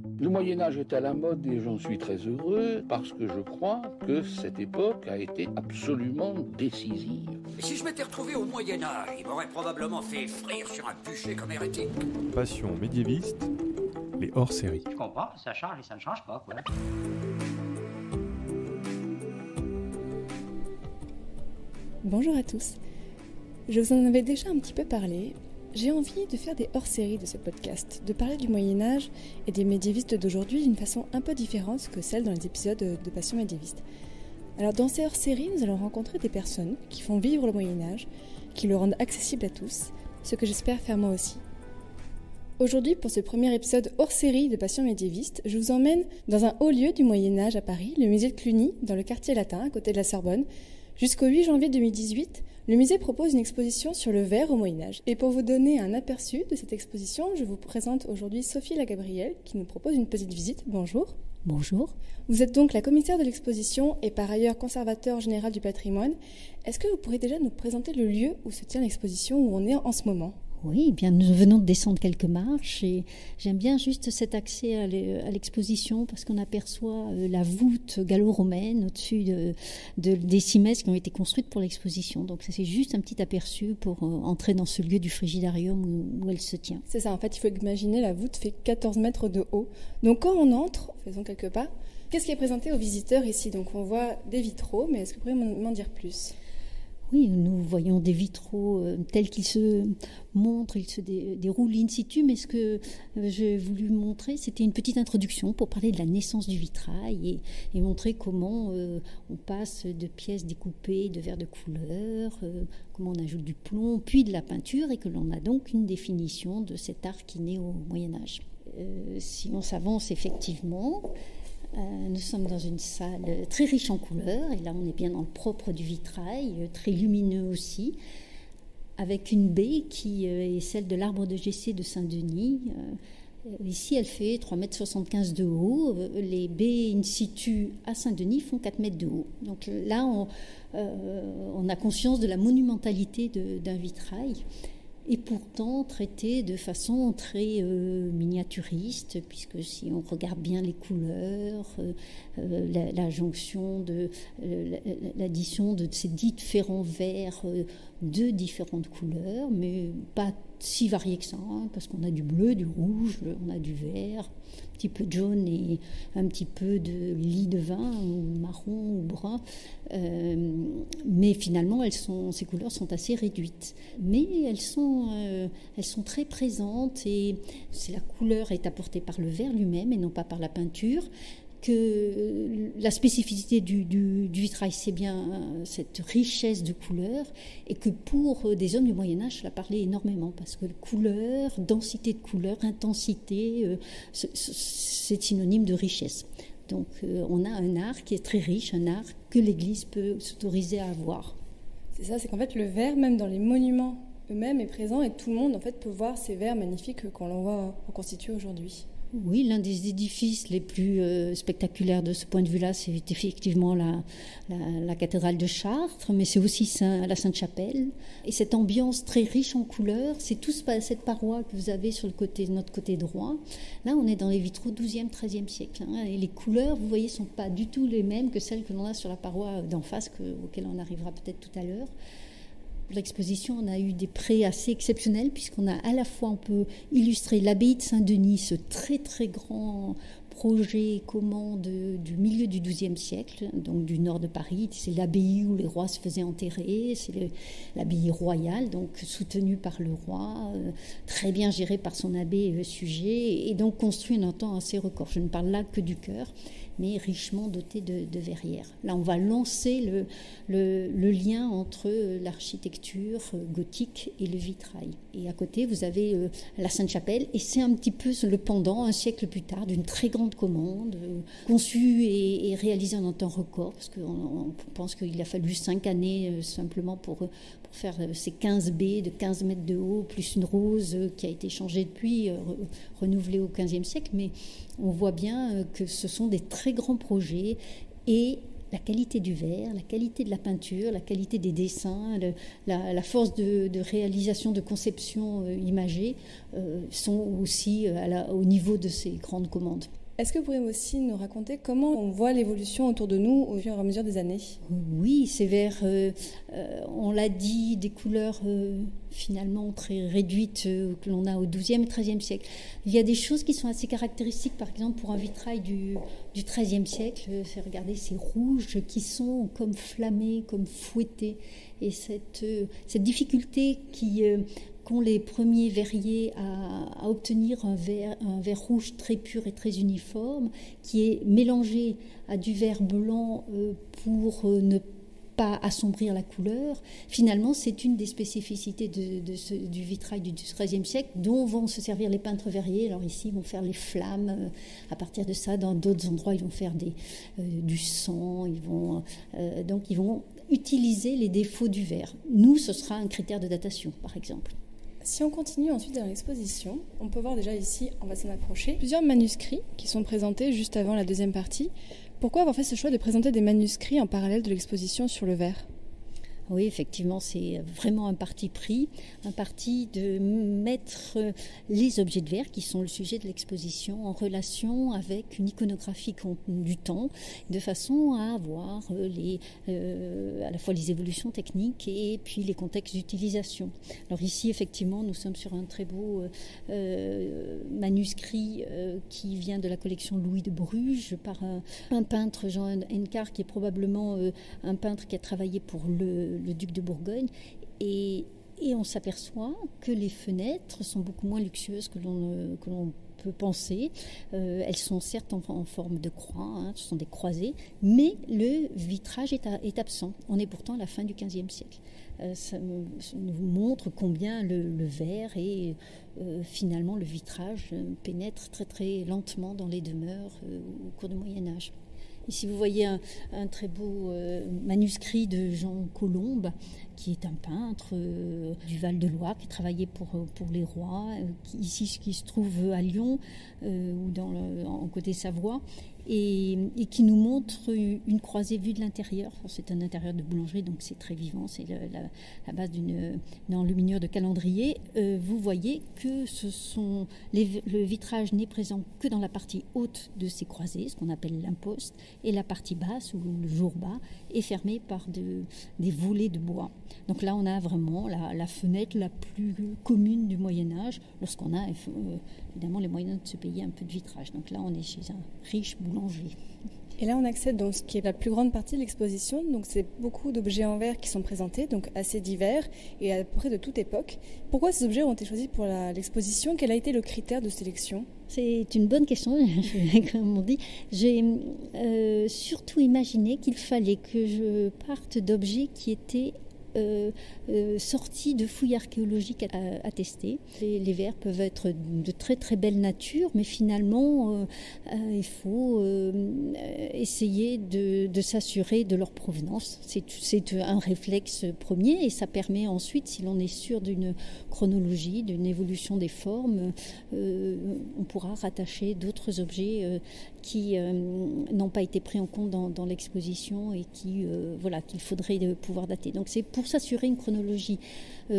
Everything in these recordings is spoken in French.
Le Moyen-Âge est à la mode et j'en suis très heureux parce que je crois que cette époque a été absolument décisive. Et si je m'étais retrouvé au Moyen-Âge, il m'aurait probablement fait frire sur un bûcher comme hérétique. Passion médiéviste, les hors-séries. Je comprends, ça change et ça ne change pas, quoi. Bonjour à tous. Je vous en avais déjà un petit peu parlé. J'ai envie de faire des hors-séries de ce podcast, de parler du Moyen-Âge et des médiévistes d'aujourd'hui d'une façon un peu différente que celle dans les épisodes de Passion médiéviste. Alors dans ces hors-séries, nous allons rencontrer des personnes qui font vivre le Moyen-Âge, qui le rendent accessible à tous, ce que j'espère faire moi aussi. Aujourd'hui, pour ce premier épisode hors-série de Passion médiéviste, je vous emmène dans un haut lieu du Moyen-Âge à Paris, le musée de Cluny, dans le quartier latin, à côté de la Sorbonne. Jusqu'au 8 janvier 2018, le musée propose une exposition sur le verre au Moyen-Âge. Et pour vous donner un aperçu de cette exposition, je vous présente aujourd'hui Sophie Lagabrielle, qui nous propose une petite visite. Bonjour. Bonjour. Vous êtes donc la commissaire de l'exposition et par ailleurs conservateur général du patrimoine. Est-ce que vous pourriez déjà nous présenter le lieu où se tient l'exposition, où on est en ce moment ? Oui, bien nous venons de descendre quelques marches et j'aime bien juste cet accès à l'exposition parce qu'on aperçoit la voûte gallo-romaine au-dessus des cimaises qui ont été construites pour l'exposition. Donc c'est juste un petit aperçu pour entrer dans ce lieu du frigidarium où elle se tient. C'est ça, en fait, il faut imaginer la voûte fait 14 mètres de haut. Donc quand on entre, faisons quelques pas, qu'est-ce qui est présenté aux visiteurs ici ? Donc on voit des vitraux, mais est-ce que vous pourriez m'en dire plus ? Oui, nous voyons des vitraux tels qu'ils se montrent, ils se déroulent in situ, mais ce que j'ai voulu montrer, c'était une petite introduction pour parler de la naissance du vitrail et montrer comment on passe de pièces découpées de verre de couleur, comment on ajoute du plomb, puis de la peinture, et que l'on a donc une définition de cet art qui naît au Moyen-Âge. Si on s'avance effectivement... Nous sommes dans une salle très riche en couleurs, et là on est bien dans le propre du vitrail, très lumineux aussi, avec une baie qui est celle de l'arbre de Jessé de Saint-Denis. Ici elle fait 3,75 m de haut, les baies in situ à Saint-Denis font 4 mètres de haut. Donc là on a conscience de la monumentalité d'un vitrail. Et pourtant traité de façon très miniaturiste, puisque si on regarde bien les couleurs, la jonction l'addition de ces différents verres de différentes couleurs, mais pas si variés que ça, hein, parce qu'on a du bleu, du rouge, on a du vert, un petit peu de jaune et un petit peu de lit de vin, ou marron ou brun, mais finalement ces couleurs sont assez réduites, mais elles sont très présentes, et la couleur est apportée par le verre lui-même et non pas par la peinture. Que la spécificité du vitrail, c'est bien cette richesse de couleurs, et que pour des hommes du Moyen-Âge, cela parlait énormément, parce que couleur, densité de couleurs, intensité, c'est synonyme de richesse. Donc on a un art qui est très riche, un art que l'Église peut s'autoriser à avoir. C'est ça, c'est qu'en fait le verre, même dans les monuments eux-mêmes, est présent, et tout le monde en fait peut voir ces verres magnifiques qu'on voit reconstitués aujourd'hui. Oui, l'un des édifices les plus spectaculaires de ce point de vue-là, c'est effectivement la cathédrale de Chartres, mais c'est aussi la Sainte-Chapelle. Et cette ambiance très riche en couleurs, c'est tout cette paroi que vous avez sur notre côté droit. Là, on est dans les vitraux 12e, 13e siècle. Hein, et les couleurs, vous voyez, ne sont pas du tout les mêmes que celles que l'on a sur la paroi d'en face, auxquelles on arrivera peut-être tout à l'heure. Pour l'exposition, on a eu des prêts assez exceptionnels, puisqu'on a à la fois, on peut illustrer l'abbaye de Saint-Denis, ce très très grand projet commun du milieu du XIIe siècle, donc du nord de Paris. C'est l'abbaye où les rois se faisaient enterrer, c'est l'abbaye royale, donc soutenue par le roi, très bien gérée par son abbé Suger, et donc construit en un temps assez record. Je ne parle là que du chœur, mais richement doté de verrières. Là, on va lancer le lien entre l'architecture gothique et le vitrail. Et à côté, vous avez la Sainte-Chapelle, et c'est un petit peu le pendant, un siècle plus tard, d'une très grande commande, conçue et réalisée en un temps record, parce qu'on pense qu'il a fallu 5 années simplement pour faire ces 15 baies de 15 mètres de haut, plus une rose qui a été changée depuis, renouvelée au XVe siècle, mais on voit bien que ce sont des très grands projets, et la qualité du verre, la qualité de la peinture, la qualité des dessins, la force de réalisation, de conception imagée sont aussi au niveau de ces grandes commandes. Est-ce que vous pourriez aussi nous raconter comment on voit l'évolution autour de nous au fur et à mesure des années ? Oui, ces verres, on l'a dit, des couleurs finalement très réduites que l'on a au XIIe et XIIIe siècle. Il y a des choses qui sont assez caractéristiques, par exemple pour un vitrail du XIIIe siècle, regardez ces rouges qui sont comme flammés, comme fouettés. Et cette difficulté qu'ont les premiers verriers à obtenir un verre rouge très pur et très uniforme, qui est mélangé à du verre blanc pour ne pas assombrir la couleur. Finalement, c'est une des spécificités du vitrail du XIIIe siècle dont vont se servir les peintres verriers. Alors ici, ils vont faire les flammes. À partir de ça, dans d'autres endroits, ils vont faire du sang. Ils vont utiliser les défauts du verre. Nous, ce sera un critère de datation, par exemple. Si on continue ensuite dans l'exposition, on peut voir déjà ici, on va s'en approcher, plusieurs manuscrits qui sont présentés juste avant la deuxième partie. Pourquoi avoir fait ce choix de présenter des manuscrits en parallèle de l'exposition sur le verre ? Oui, effectivement, c'est vraiment un parti pris, un parti de mettre les objets de verre, qui sont le sujet de l'exposition, en relation avec une iconographie du temps, de façon à avoir à la fois les évolutions techniques et puis les contextes d'utilisation. Alors ici, effectivement, nous sommes sur un très beau manuscrit qui vient de la collection Louis de Bruges par un peintre, Jean Hencart, qui est probablement un peintre qui a travaillé pour le duc de Bourgogne, et on s'aperçoit que les fenêtres sont beaucoup moins luxueuses que l'on peut penser. Elles sont certes en forme de croix, ce sont des croisées, mais le vitrage est absent. On est pourtant à la fin du XVe siècle. Ça nous montre combien le verre et finalement le vitrage pénètrent très très lentement dans les demeures au cours du Moyen-Âge. Ici, vous voyez un très beau manuscrit de Jean Colombe, qui est un peintre du Val-de-Loire, qui travaillait pour les rois, qui se trouve à Lyon, ou en côté Savoie, et qui nous montre une croisée vue de l'intérieur. C'est un intérieur de boulangerie, donc c'est très vivant, c'est la base d'une enluminure de calendrier. Vous voyez que le vitrage n'est présent que dans la partie haute de ces croisées, ce qu'on appelle l'imposte, et la partie basse, ou le jour bas, est fermée par des volets de bois. Donc là, on a vraiment la fenêtre la plus commune du Moyen-Âge, lorsqu'on a évidemment les moyens de se payer un peu de vitrage. Donc là, on est chez un riche boulanger. Et là, on accède dans ce qui est la plus grande partie de l'exposition. Donc, c'est beaucoup d'objets en verre qui sont présentés, donc assez divers et à peu près de toute époque. Pourquoi ces objets ont été choisis pour l'exposition ? Quel a été le critère de sélection ? C'est une bonne question, comme on dit. J'ai surtout imaginé qu'il fallait que je parte d'objets qui étaient sortis de fouilles archéologiques attestées. Les verres peuvent être de très très belle nature, mais finalement il faut essayer de s'assurer de leur provenance. C'est un réflexe premier, et ça permet ensuite, si l'on est sûr d'une chronologie, d'une évolution des formes, on pourra rattacher d'autres objets qui n'ont pas été pris en compte dans l'exposition et qu'il faudrait pouvoir dater. Donc c'est pour s'assurer une chronologie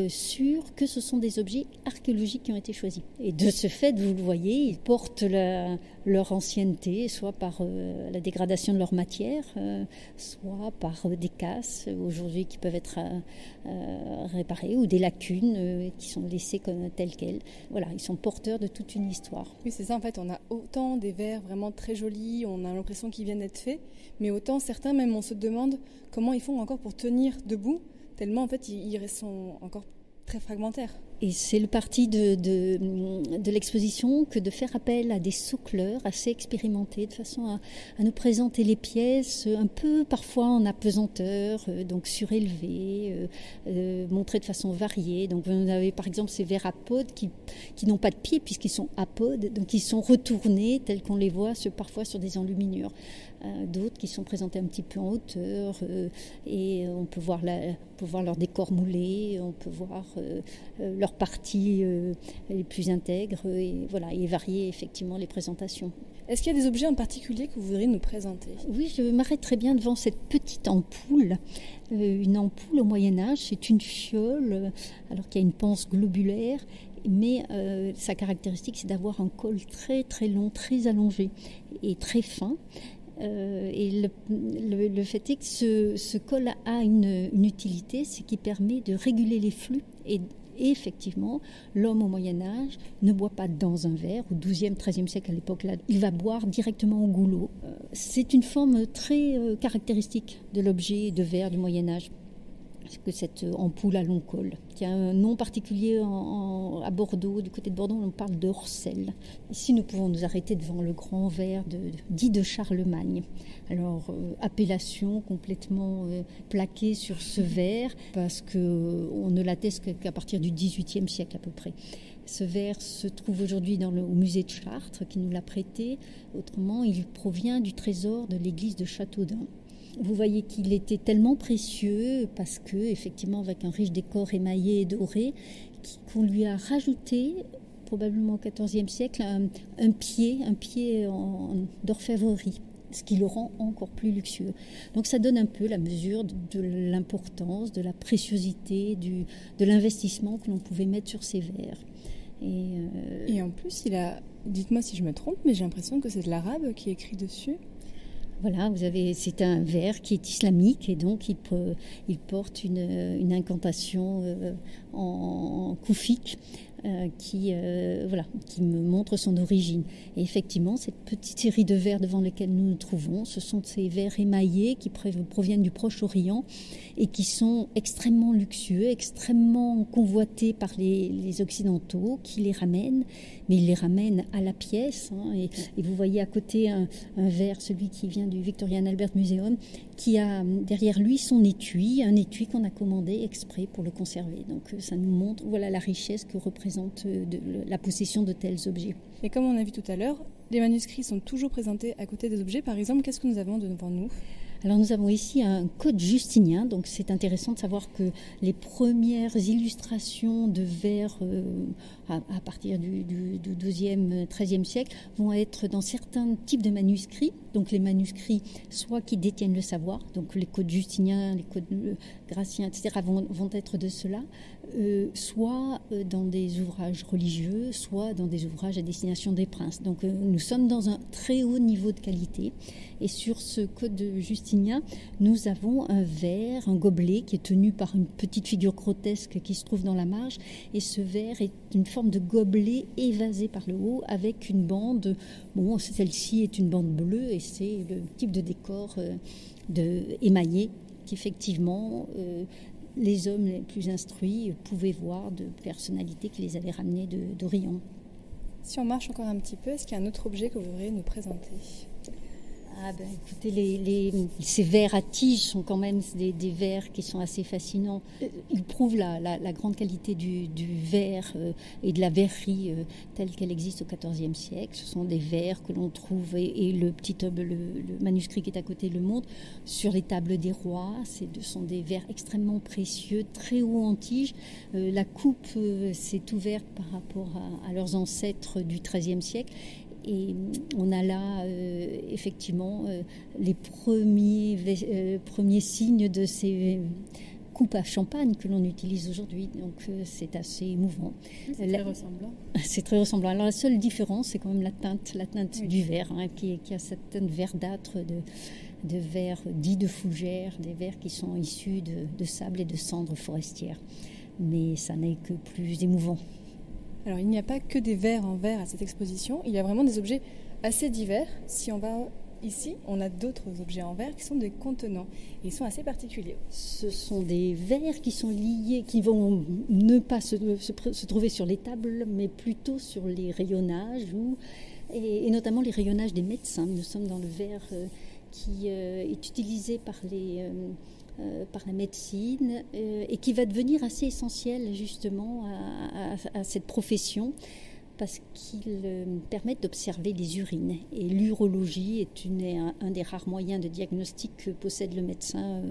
sûre que ce sont des objets archéologiques qui ont été choisis. Et de ce fait, vous le voyez, ils portent leur ancienneté, soit par la dégradation de leur matière, soit par des casses aujourd'hui qui peuvent être réparées, ou des lacunes qui sont laissées telles quelles. Voilà, ils sont porteurs de toute une histoire. Oui, c'est ça, en fait, on a autant des verres vraiment très jolis, on a l'impression qu'ils viennent d'être faits, mais autant certains, même on se demande comment ils font encore pour tenir debout, tellement en fait ils sont encore très fragmentaires. Et c'est le parti de l'exposition que de faire appel à des socleurs assez expérimentés, de façon à nous présenter les pièces un peu parfois en apesanteur, donc surélevées, montrées de façon variée. Donc vous avez par exemple ces verres apodes qui n'ont pas de pieds puisqu'ils sont apodes, donc ils sont retournés tels qu'on les voit parfois sur des enluminures. D'autres qui sont présentés un petit peu en hauteur, et on peut voir leur décor moulé, on peut voir leur leurs parties les plus intègres et varier effectivement les présentations. Est-ce qu'il y a des objets en particulier que vous voudriez nous présenter ? Oui, je m'arrête très bien devant cette petite ampoule. Une ampoule au Moyen-Âge, c'est une fiole, alors qu'il y a une panse globulaire, mais sa caractéristique, c'est d'avoir un col très très long, très allongé et très fin. Et le fait est que ce col a une utilité, c'est qu'il permet de réguler les flux. Et effectivement, l'homme au Moyen-Âge ne boit pas dans un verre. Au XIIe, XIIIe siècle, à l'époque, là, il va boire directement au goulot. C'est une forme très caractéristique de l'objet de verre du Moyen-Âge, que cette ampoule à long col, qui a un nom particulier à Bordeaux. Du côté de Bordeaux, on parle de Horsel. Ici, nous pouvons nous arrêter devant le grand verre dit de Charlemagne. Alors, appellation complètement plaquée sur ce verre, parce qu'on ne l'atteste qu'à partir du XVIIIe siècle à peu près. Ce verre se trouve aujourd'hui au musée de Chartres, qui nous l'a prêté. Autrement, il provient du trésor de l'église de Châteaudun. Vous voyez qu'il était tellement précieux parce que, effectivement, avec un riche décor émaillé et doré, qu'on lui a rajouté, probablement au XIVe siècle, un pied d'orfèvrerie, ce qui le rend encore plus luxueux. Donc ça donne un peu la mesure de l'importance, de la préciosité, de l'investissement que l'on pouvait mettre sur ces verres. Et en plus, dites-moi si je me trompe, mais j'ai l'impression que c'est de l'arabe qui est écrit dessus. Voilà, c'est un verre qui est islamique et donc il porte une incantation en koufique qui me montre son origine. Et effectivement, cette petite série de verres devant lesquels nous nous trouvons, ce sont ces verres émaillés qui proviennent du Proche-Orient et qui sont extrêmement luxueux, extrêmement convoités par les Occidentaux qui les ramènent, mais ils les ramènent à la pièce. Et vous voyez à côté un verre, celui qui vient du Victoria and Albert Museum, qui a derrière lui son étui, un étui qu'on a commandé exprès pour le conserver. Donc ça nous montre la richesse que représente la possession de tels objets. Et comme on a vu tout à l'heure, les manuscrits sont toujours présentés à côté des objets. Par exemple, qu'est-ce que nous avons devant nous ? Alors nous avons ici un code justinien, donc c'est intéressant de savoir que les premières illustrations de verre à partir du XIIe, XIIIe siècle vont être dans certains types de manuscrits. Donc les manuscrits, soit qui détiennent le savoir, donc les codes justiniens, les codes graciens, etc. vont être de cela, soit dans des ouvrages religieux, soit dans des ouvrages à destination des princes. Donc nous sommes dans un très haut niveau de qualité. Et sur ce code justinien, nous avons un verre, un gobelet qui est tenu par une petite figure grotesque qui se trouve dans la marge. Et ce verre est une forme de gobelet évasé par le haut avec une bande. Bon, celle-ci est une bande bleue et c'est le type de décor émaillé qu'effectivement les hommes les plus instruits pouvaient voir de personnalités qui les avaient ramenés d'Orient. Si on marche encore un petit peu, est-ce qu'il y a un autre objet que vous voudriez nous présenter ? Écoutez, ces verres à tiges sont quand même des verres qui sont assez fascinants. Ils prouvent la grande qualité du verre et de la verrerie telle qu'elle existe au XIVe siècle. Ce sont des verres que l'on trouve, et le manuscrit qui est à côté le montre, sur les tables des rois. Ce sont des verres extrêmement précieux, très hauts en tige. La coupe s'est ouverte par rapport à leurs ancêtres du XIIIe siècle. Et on a là effectivement les premiers signes de ces coupes à champagne que l'on utilise aujourd'hui. Donc c'est assez émouvant. C'est très ressemblant. C'est très ressemblant. Alors la seule différence, c'est quand même la teinte oui. Du verre, qui a cette teinte verdâtre de verre dit de fougère, des verres qui sont issus de sable et de cendres forestières. Mais ça n'est que plus émouvant. Alors, il n'y a pas que des verres en verre à cette exposition. Il y a vraiment des objets assez divers. Si on va ici, on a d'autres objets en verre qui sont des contenants. Et ils sont assez particuliers. Ce sont des verres qui sont liés, qui vont ne pas se trouver sur les tables, mais plutôt sur les rayonnages, et notamment les rayonnages des médecins. Nous sommes dans le verre qui est utilisé par la médecine et qui va devenir assez essentiel justement à cette profession parce qu'ils permettent d'observer les urines. Et l'urologie est un des rares moyens de diagnostic que possède le médecin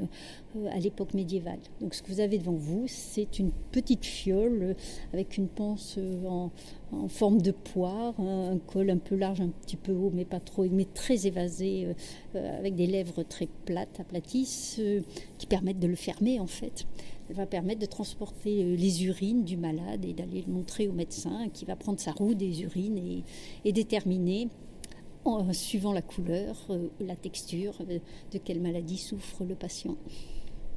à l'époque médiévale. Donc ce que vous avez devant vous, c'est une petite fiole avec une panse en forme de poire, un col un peu large, un petit peu haut, mais pas trop, mais très évasé, avec des lèvres très plates, aplaties, qui permettent de le fermer en fait. Elle va permettre de transporter les urines du malade et d'aller le montrer au médecin qui va prendre sa roue des urines et déterminer, suivant la couleur, la texture, de quelle maladie souffre le patient.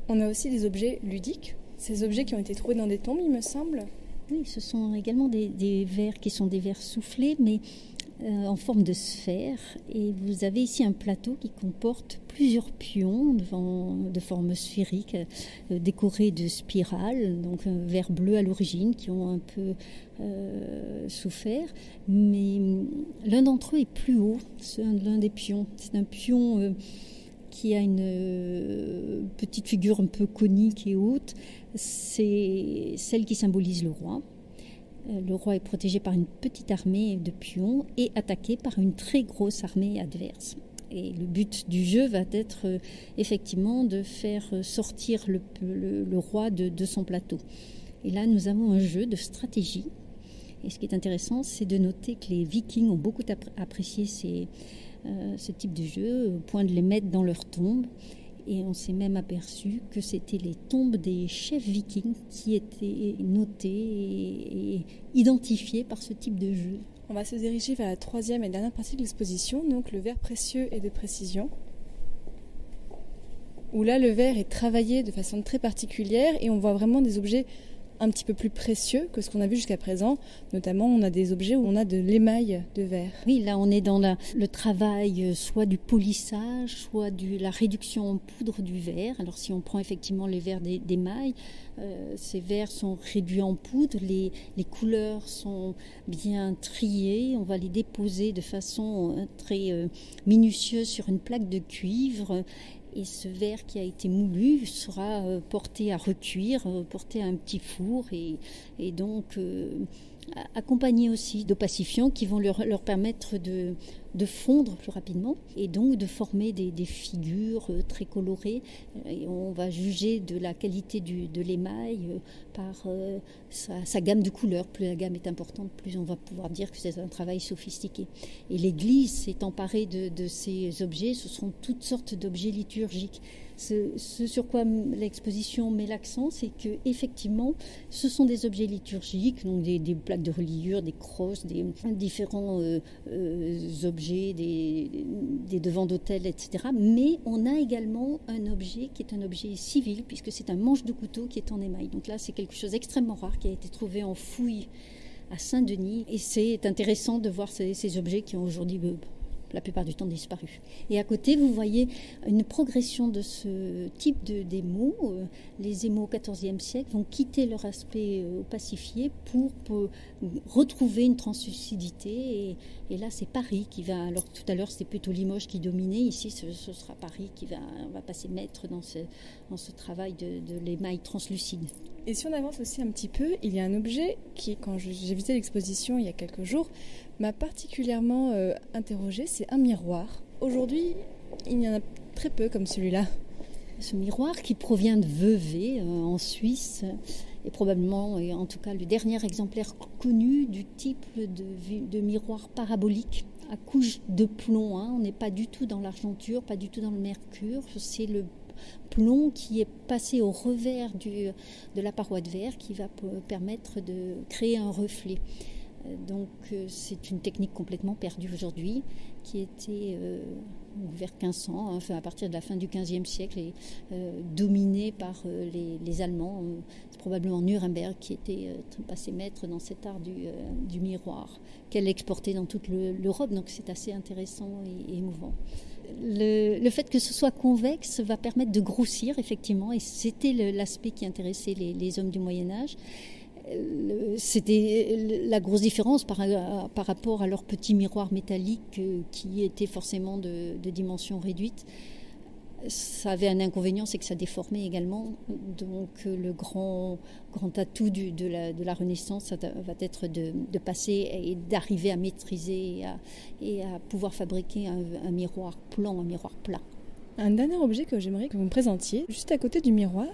On a aussi des objets ludiques, ces objets qui ont été trouvés dans des tombes, il me semble. Oui, ce sont également des verres qui sont des verres soufflés, mais en forme de sphère. Et vous avez ici un plateau qui comporte plusieurs pions de forme sphérique, décorés de spirales, donc un verre bleu à l'origine, qui ont un peu souffert. Mais l'un d'entre eux est plus haut, c'est l'un des pions. C'est un pion qui a une petite figure un peu conique et haute. C'est celle qui symbolise le roi. Le roi est protégé par une petite armée de pions et attaqué par une très grosse armée adverse. Et le but du jeu va être effectivement de faire sortir le roi de son plateau. Et là, nous avons un jeu de stratégie. Et ce qui est intéressant, c'est de noter que les Vikings ont beaucoup apprécié ce type de jeu, au point de les mettre dans leurs tombes. Et on s'est même aperçu que c'était les tombes des chefs vikings qui étaient notées et identifiées par ce type de jeu. On va se diriger vers la troisième et dernière partie de l'exposition, donc le verre précieux et de précision. Où là, le verre est travaillé de façon très particulière et on voit vraiment des objets un petit peu plus précieux que ce qu'on a vu jusqu'à présent. Notamment, on a des objets où on a de l'émail de verre. Oui, là, on est dans le travail soit du polissage, soit de la réduction en poudre du verre. Alors, si on prend effectivement les verres d'émail, ces verres sont réduits en poudre, les couleurs sont bien triées. On va les déposer de façon très minutieuse sur une plaque de cuivre. Et ce verre qui a été moulu sera porté à recuire, porté à un petit four et donc accompagné aussi d'opacifiants qui vont leur permettre de fondre plus rapidement et donc de former des figures très colorées. Et on va juger de la qualité de l'émail par sa gamme de couleurs. Plus la gamme est importante, plus on va pouvoir dire que c'est un travail sophistiqué. Et l'Église s'est emparée de ces objets. Ce sont toutes sortes d'objets liturgiques. Ce sur quoi l'exposition met l'accent, c'est que effectivement, ce sont des objets liturgiques, donc des plaques de reliure, des crosses, des différents objets, des devants d'autel, etc. Mais on a également un objet qui est un objet civil, puisque c'est un manche de couteau qui est en émail. Donc là, c'est quelque chose d'extrêmement rare qui a été trouvé en fouille à Saint-Denis. Et c'est intéressant de voir ces objets qui ont aujourd'hui la plupart du temps disparu. Et à côté, vous voyez une progression de ce type d'émaux. Les émaux au XIVe siècle vont quitter leur aspect opacifié pour retrouver une translucidité. Et là, c'est Paris qui va... Alors tout à l'heure, c'était plutôt Limoges qui dominait. Ici, ce sera Paris qui va passer maître dans ce travail de l'émail translucide. Et si on avance aussi un petit peu, il y a un objet qui, quand j'ai visité l'exposition il y a quelques jours, m'a particulièrement interrogée, c'est un miroir. Aujourd'hui, il y en a très peu comme celui-là. Ce miroir qui provient de Vevey, en Suisse, est probablement, et en tout cas, le dernier exemplaire connu du type de miroir parabolique à couche de plomb. On n'est pas du tout dans l'argenture, pas du tout dans le mercure. C'est le plomb qui est passé au revers de la paroi de verre qui va permettre de créer un reflet. Donc c'est une technique complètement perdue aujourd'hui qui était vers 1500, enfin à partir de la fin du XVe siècle et dominée par les Allemands. C'est probablement Nuremberg qui était passé maître dans cet art du miroir qu'elle exportait dans toute l'Europe, donc c'est assez intéressant et émouvant. Le fait que ce soit convexe va permettre de grossir effectivement, et c'était l'aspect qui intéressait les hommes du Moyen-Âge. C'était la grosse différence par rapport à leur petit miroir métallique qui était forcément de dimension réduite. Ça avait un inconvénient, c'est que ça déformait également. Donc le grand atout de la Renaissance, ça va être de passer et d'arriver à maîtriser et à pouvoir fabriquer un miroir plan, un miroir plat. Un dernier objet que j'aimerais que vous me présentiez, juste à côté du miroir,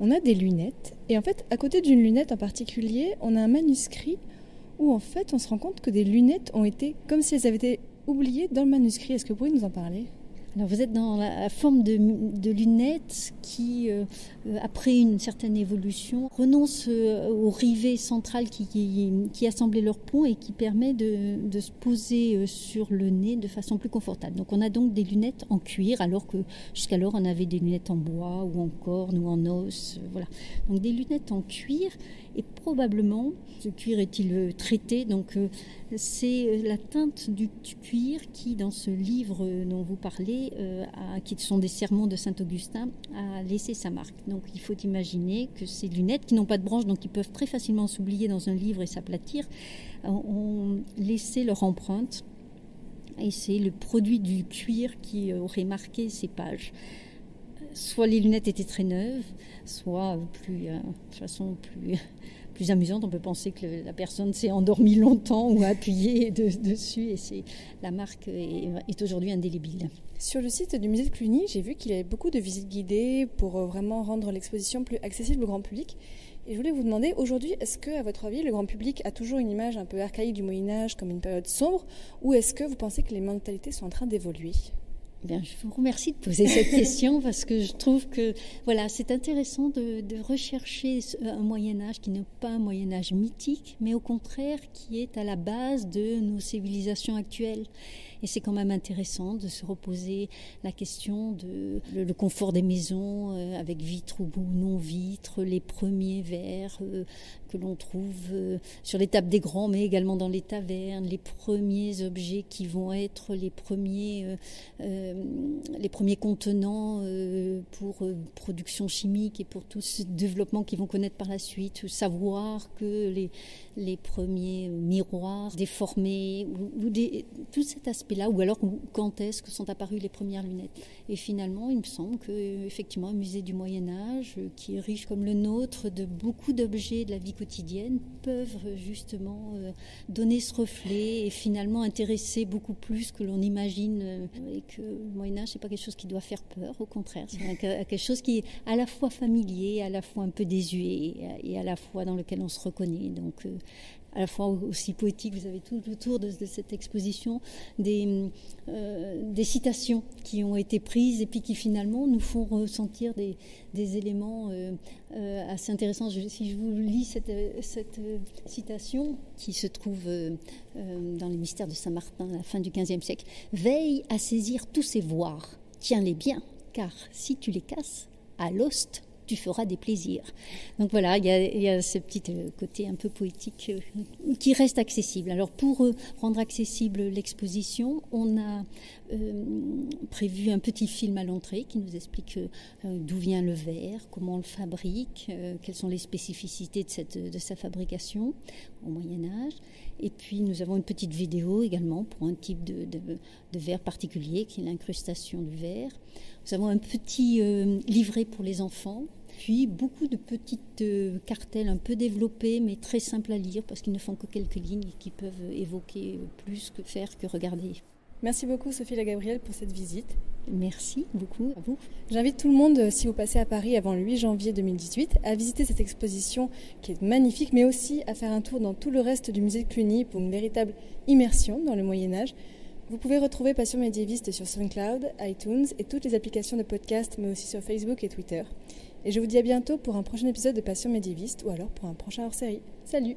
on a des lunettes. Et en fait, à côté d'une lunette en particulier, on a un manuscrit où en fait on se rend compte que des lunettes ont été comme si elles avaient été oubliées dans le manuscrit. Est-ce que vous pourriez nous en parler ? Alors vous êtes dans la forme de lunettes qui, après une certaine évolution, renonce au rivet central qui assemblait leur pont et qui permet de se poser sur le nez de façon plus confortable. Donc on a donc des lunettes en cuir, alors que jusqu'alors on avait des lunettes en bois ou en corne ou en os. Voilà. Donc des lunettes en cuir, et probablement, ce cuir est-il traité, donc c'est la teinte du cuir qui, dans ce livre dont vous parlez, qui sont des sermons de Saint-Augustin, a laissé sa marque. Donc il faut imaginer que ces lunettes, qui n'ont pas de branches, donc qui peuvent très facilement s'oublier dans un livre et s'aplatir, ont laissé leur empreinte. Et c'est le produit du cuir qui aurait marqué ces pages. Soit les lunettes étaient très neuves, soit de façon plus amusante. On peut penser que la personne s'est endormie longtemps ou a appuyé dessus, et la marque est aujourd'hui indélébile. Sur le site du musée de Cluny, j'ai vu qu'il y avait beaucoup de visites guidées pour vraiment rendre l'exposition plus accessible au grand public. Et je voulais vous demander, aujourd'hui, est-ce que, à votre avis, le grand public a toujours une image un peu archaïque du Moyen-Âge comme une période sombre, ou est-ce que vous pensez que les mentalités sont en train d'évoluer ? Bien, je vous remercie de poser cette question, parce que je trouve que c'est intéressant de rechercher un Moyen-Âge qui n'est pas un Moyen-Âge mythique, mais au contraire qui est à la base de nos civilisations actuelles. Et c'est quand même intéressant de se reposer la question de le confort des maisons, avec vitres ou non vitres, les premiers verres que l'on trouve sur les tables des grands, mais également dans les tavernes, les premiers objets qui vont être les premiers contenants pour production chimique et pour tout ce développement qu'ils vont connaître par la suite. Savoir que les premiers miroirs déformés, tout cet aspect-là, ou alors quand est-ce que sont apparues les premières lunettes. Et finalement, il me semble qu'effectivement, un musée du Moyen-Âge, qui est riche comme le nôtre de beaucoup d'objets de la vie quotidienne, peuvent justement donner ce reflet et finalement intéresser beaucoup plus que l'on imagine, et que le Moyen-Âge, c'est pas quelque chose qui doit faire peur, au contraire, c'est quelque chose qui est à la fois familier, à la fois un peu désuet, et à la fois dans lequel on se reconnaît. Donc à la fois aussi poétique. Vous avez tout autour de cette exposition des citations qui ont été prises et puis qui finalement nous font ressentir des éléments assez intéressants. Si je vous lis cette citation qui se trouve dans les mystères de Saint-Martin à la fin du XVe siècle. « Veille à saisir tous ces voirs, tiens-les bien, car si tu les casses, à l'ost, tu feras des plaisirs. » Donc voilà, il y a ce petit côté un peu poétique qui reste accessible. Alors pour rendre accessible l'exposition, on a prévu un petit film à l'entrée qui nous explique d'où vient le verre, comment on le fabrique, quelles sont les spécificités de sa fabrication au Moyen-Âge. Et puis nous avons une petite vidéo également pour un type de verre particulier qui est l'incrustation du verre. Nous avons un petit livret pour les enfants, puis beaucoup de petites cartels un peu développés mais très simples à lire parce qu'ils ne font que quelques lignes et qui peuvent évoquer plus que faire que regarder. Merci beaucoup Sophie Lagabriel pour cette visite. Merci beaucoup à vous. J'invite tout le monde, si vous passez à Paris avant le 8 janvier 2018, à visiter cette exposition qui est magnifique, mais aussi à faire un tour dans tout le reste du musée de Cluny pour une véritable immersion dans le Moyen-Âge. Vous pouvez retrouver Passion médiéviste sur SoundCloud, iTunes et toutes les applications de podcast, mais aussi sur Facebook et Twitter. Et je vous dis à bientôt pour un prochain épisode de Passion médiéviste ou alors pour un prochain hors-série. Salut!